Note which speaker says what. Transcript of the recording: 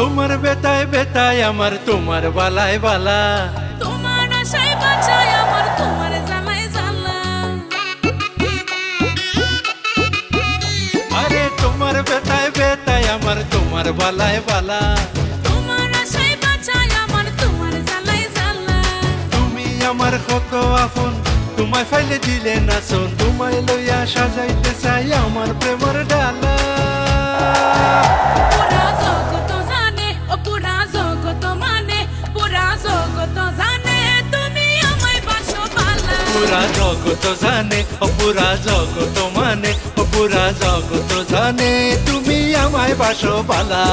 Speaker 1: তোমার বেতায় বেতায় আমার তোমার বালায় বালা,
Speaker 2: তোমার আশায় বাঁচায় আমার তোমার জ্বালায় জ্বালা।
Speaker 1: আরে তোমার বেতায় বেতায় আমার তোমার বালায় বালা,
Speaker 2: তোমার আশায় বাঁচায় আমার তোমার জ্বালায় জ্বালা।
Speaker 1: তুমি আমার কত আপন, তোমায় ফাইলে দিলে না শোন, তোমায় লইয়া সাজাইতে চাই আমার প্রেমের ডালা।
Speaker 2: পুরা জগৎ জানে, ও পুরা জগৎ মানে, পুরা জগৎ জানে তুমি আমায় বাসো বালা।
Speaker 1: পুরা জগত জানে, ও পুরা জগত মানে, ও পুরা জগত জানে তুমি আমায় বাসো বালা।